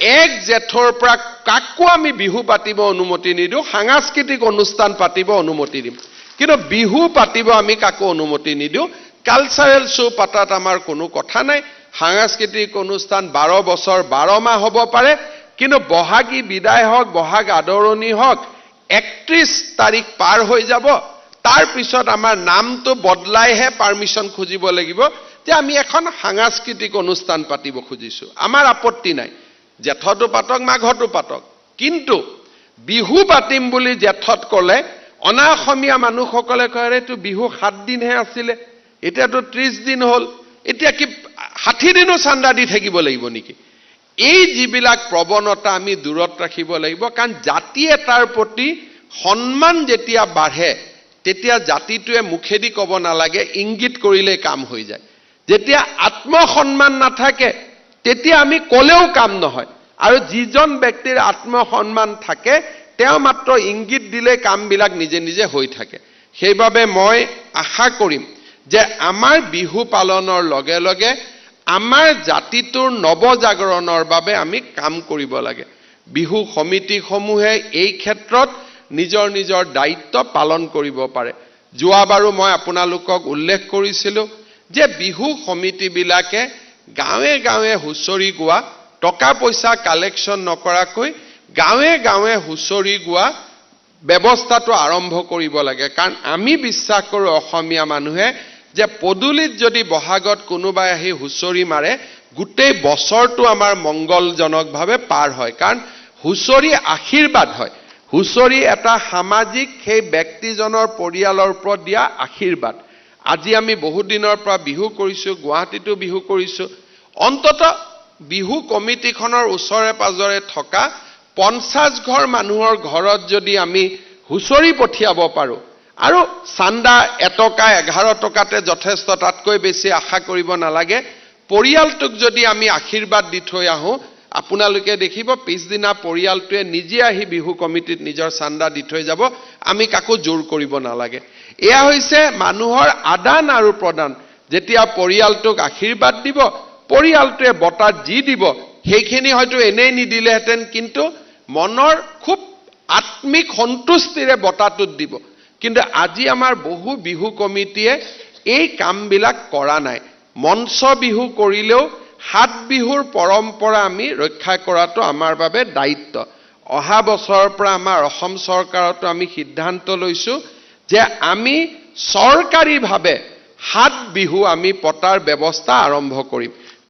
1 জেঠৰ পৰা কাকো আমি বিহু পাতিব অনুমতি নিদিওঁ সাংস্কৃতিক অনুষ্ঠান পাতিব অনুমতি দিম কিন্তু বিহু পাতিব আমি কাকো অনুমতি নিদিওঁ কালচাৰেল শো পাতাত আমাৰ কোনো কথা নাই সাংস্কৃতিক অনুষ্ঠান 12 বছৰ 12 মাহ হ'ব পাৰে কিন্তু বহাগী বিদায় হওক বহাগ আদৰণি হওক 31 তাৰিখ পাৰ হৈ যাব তাৰ পিছত আমাৰ নামটো বদলাইহে পাৰমিশন খুজিব লাগিব যে আমি এখন সাংস্কৃতিক অনুষ্ঠান পাতিব খুজিছো আমাৰ আপত্তি নাই জেঠটো পাতক মাঘটো পাতক কিন্তু বিহু পাতিম বুলি জেঠত ক'লে অনাঅসমীয়া মানুহসকলে কয় তো বিহু 7 দিনহে আছিলে এতিয়াতো 30 দিন হ'ল এতিয়া কি 60 দিনো চান্দা দি থাকিব লাগিব নেকি এই যিবিলাক প্ৰৱণতা আমি দূৰত ৰাখিব লাগিব কাৰণ জাতি এটাৰ প্ৰতি সন্মান যেতিয়া বাঢ়ে তেতিয়া জাতিটোৱে মুখেদি ক'ব নালাগে ইংগিত কৰিলে কাম হৈ যায় যেতিয়া আত্মসন্মান নাথাকে তেতিয়া আমি ক'লেও কাম নহয় আৰু যিজন ব্যক্তিৰ আত্মসন্মান থাকে তেওঁ মাত্ৰ ইংগিত দিলে কামবিলাক নিজে নিজে হৈ থাকে সেইবাবে মই আশা কৰিম যে আমাৰ বিহু পালনৰ লগে লগে আমাৰ জাতিটোৰ নৱজাগৰণৰ বাবে আমি কাম কৰিব লাগে বিহু সমিতিসমূহে এই ক্ষেত্ৰত নিজৰ নিজৰ দায়িত্ব পালন কৰিব পাৰে যোৱাবাৰো মই আপোনালোকক উল্লেখ কৰিছিলোঁ যে বিহু সমিতিবিলাকে গাঁৱে গাঁৱে হুঁচৰি গোৱা টকা পইচা কালেকশ্যন নকৰাকৈ গাঁৱে গাঁৱে হুঁচৰি গোৱা ব্যৱস্থাটো আৰম্ভ কৰিব লাগে কাৰণ আমি বিশ্বাস কৰোঁ অসমীয়া মানুহে যে পদুলিত যদি বহাগত কোনোবাই আহি হুঁচৰি মাৰে গোটেই বছৰটো আমাৰ মংগলজনকভাৱে পাৰ হয় কাৰণ হুঁচৰি আশীৰ্বাদ হয় হুঁচৰি এটা সামাজিক সেই ব্যক্তিজনৰ পৰিয়ালৰ ওপৰত দিয়া আশীৰ্বাদ আজি আমি বহু দিনৰ পৰা বিহু কৰিছোঁ গুৱাহাটীতো বিহু কৰিছোঁ অন্তত বিহু কমিটিখনৰ ওচৰে পাজৰে থকা 50 ঘৰ মানুহৰ ঘৰত যদি আমি হুঁচৰি পঠিয়াব পাৰোঁ আৰু চান্দা এটকা 11 টকাতে যথেষ্ট তাতকৈ বেছি আশা কৰিব নালাগে পৰিয়ালটোক যদি আমি আশীৰ্বাদ দি থৈ আহোঁ আপোনালোকে দেখিব পিছদিনা পৰিয়ালটোৱে নিজে আহি বিহু কমিটিত নিজৰ চান্দা দি থৈ যাব আমি কাকো জোৰ কৰিব নালাগে এয়া হৈছে মানুহৰ আদান আৰু প্ৰদান যেতিয়া পৰিয়ালটোক আশীৰ্বাদ দিব পৰিয়ালটোৱে বটাত যি দিব সেইখিনি হয়তো এনেই নিদিলেহেঁতেন কিন্তু মনৰ খুব আত্মিক সন্তুষ্টিৰে বটাটোত দিব কিন্তু আজি আমাৰ বহু বিহু কমিটিয়ে এই কামবিলাক কৰা নাই মঞ্চ বিহু কৰিলেও 7 বিহুৰ পৰম্পৰা আমি ৰক্ষা কৰাটো আমাৰ বাবে দায়িত্ব অহা বছৰৰ পৰা আমাৰ অসম চৰকাৰতো আমি সিদ্ধান্ত লৈছো যে আমি চৰকাৰীভাৱে 7 বিহু আমি পতাৰ ব্যৱস্থা আৰম্ভ কৰিম